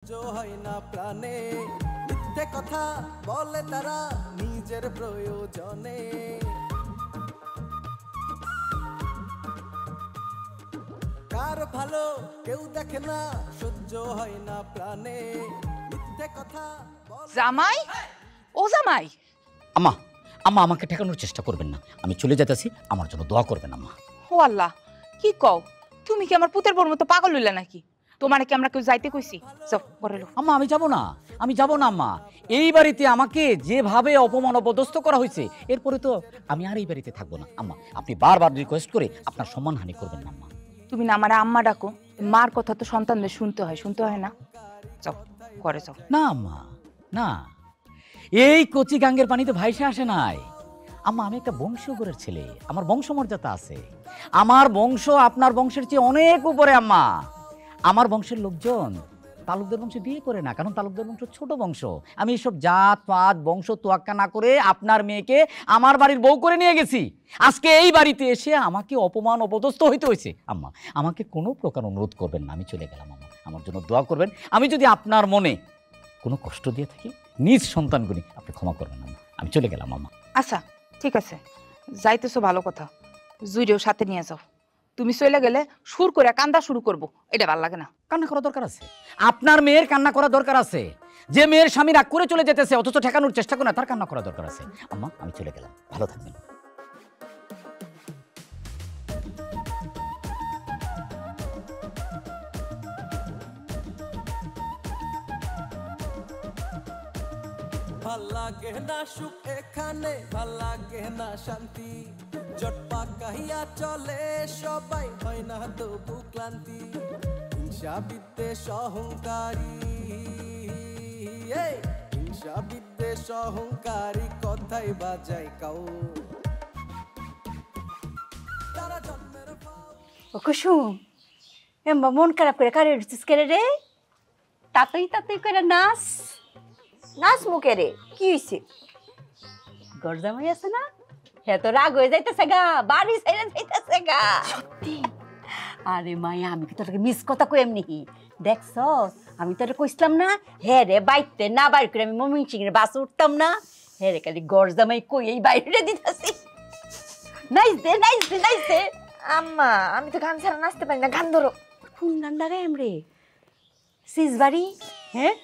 হয় না প্রাণে মিথ্যে কথা বলে তারা নিজের প্রয়োজনে কার ভালো কেউ দেখে না সহ্য হয় না প্রাণে মিথ্যে কথা জামাই ও জামাই আম্মা আম্মা আমাকে ঠেকানোর চেষ্টা করবেন না, আমি চলে যেতেছি, আমার জন্য দোয়া করবেন আম্মা। ও আল্লাহ কি কও তুমি কি আমার পুতের বোর মতো পাগল হইলা নাকি? তোমার কি আমরা কেউ যাইতে কইছি? যাও ঘরে লো। আম্মা আমি যাব না, আমি যাব না আম্মা। এই বাড়িতে আমাকে যেভাবে অপমান অপদস্থ করা হয়েছে এরপরে তো আমি আর এই বাড়িতে থাকবো না আম্মা। আপনি বারবার রিকোয়েস্ট করে আপনার সম্মানহানি করবেন না আম্মা। তুমি না আমার আম্মা ডাকো, মার কথা তো সন্তানদের শুনতে হয় না? যাও ঘরে যাও। না আম্মা না, এই কচি গাঙ্গের পানি তো ভাইসে আসে নাই আম্মা। আমি একটা বংশগরের ছেলে, আমার বংশমর্যাদা আছে। আমার বংশ আপনার বংশের চেয়ে অনেক উপরে আম্মা। আমার বংশের লোকজন তালুকদার বংশে বিয়ে করে না, কারণ তালুকদার বংশ ছোট বংশ। আমি এসব জাত পাত বংশ তোয়াক্কা না করে আপনার মেয়েকে আমার বাড়ির বউ করে নিয়ে গেছি। আজকে এই বাড়িতে এসে আমাকে অপমান অপদস্থ হইতে হয়েছে আম্মা। আমাকে কোনো প্রকার অনুরোধ করবেন না, আমি চলে গেলাম আম্মা। আমার জন্য দোয়া করবেন। আমি যদি আপনার মনে কোনো কষ্ট দিয়ে থাকি নিজ সন্তানগুলি আপনি ক্ষমা করবেন আম্মা। আমি চলে গেলাম আম্মা। আচ্ছা ঠিক আছে, যাইতেছো ভালো কথা, জুইরেও সাথে নিয়ে যাও। তুমি চলে গেলে সুর করে কান্দা শুরু করব, এটা ভালো লাগে না। কান্না করা দরকার আছে, আপনার মেয়ের কান্না করা দরকার আছে। যে মেয়ের স্বামী রাগ করে চলে যেতেছে অথচ ঠেকানোর চেষ্টা করে না, তার কান্না করা দরকার আছে আম্মা। আমি চলে গেলাম, ভালো থাকবেন। ভাল লাগে না সুখ এখানে, ভাল লাগে না শান্তি, জটপা কাহিয়া চলে সবাই, হয় না তবু ক্লান্তি। হিংসা বিদ্বেষ অহংকারী, হিংসা বিদ্বেষ অহংকারী কথাই বাজাই কাউ তারা জন্মের ও কুসুম, এম্বা মন খারাপ করে কারে উঠছিস কেরে রে? তাতই তাতই করে নাচ নাচ মুখে রে, কি হয়েছে? গরজামাই আছে না, হে তো রাগ হয়ে যাইতেছে গা, বাড়ি ছেড়ে যাইতেছে গা। সত্যি? আরে মায়া, আমি কি তোকে মিস কথা কই এমনি? দেখছ আমি তোরে কইছিলাম না, হে রে বাইতে না বাইর করে আমি মমিন সিং এর বাসে উঠতাম না। হে রে খালি গরজামাই কই এই বাইরে দিতেছি। নাইস দে নাইস দে নাইস দে। আম্মা আমি তো গান ছাড়া নাচতে পারি না, গান ধরো। কোন গান লাগাই আমরে? সিজ বাড়ি, হ্যাঁ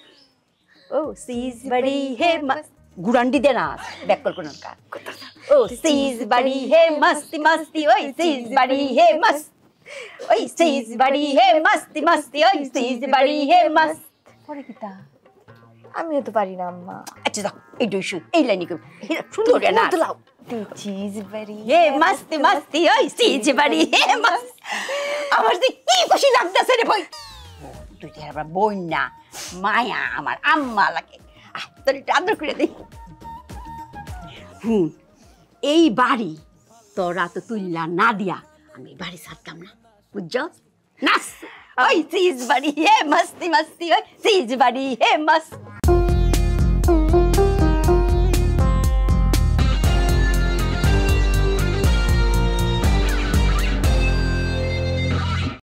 ও সিজ বাড়ি হে গুরান্ডি দে নাচ ব্যাকল কোন গান। ও সিজ বাড়ি হে মস্তি মস্তি, ওই সিজ বাড়ি হে মস্ত, ওই সিজ বাড়ি হে মস্তি মস্তি, ওই সিজ বাড়ি হে মস্ত। পরে কিতা আমিও তো পারি না আম্মা। আচ্ছা যাও এই দুই শুন এই লাইনি কই সুন্দর না লাও চিজ বাড়ি হে মস্তি মস্তি, ওই সিজ বাড়ি হে মস্ত। আমার যে কি খুশি লাগতেছে রে ভাই। তুই তো আবার বোন না, মায়া আমার আম্মা লাগে। তোর একটু আদর করে দিই। এই বাড়ি তোরা তো তুললা না দিয়া আমি বাড়ি ছাড়তাম না, বুঝছ? নাচ ওই চিজ বাড়ি হে মস্তি মস্তি, ওই চিজ বাড়ি হে মস্ত।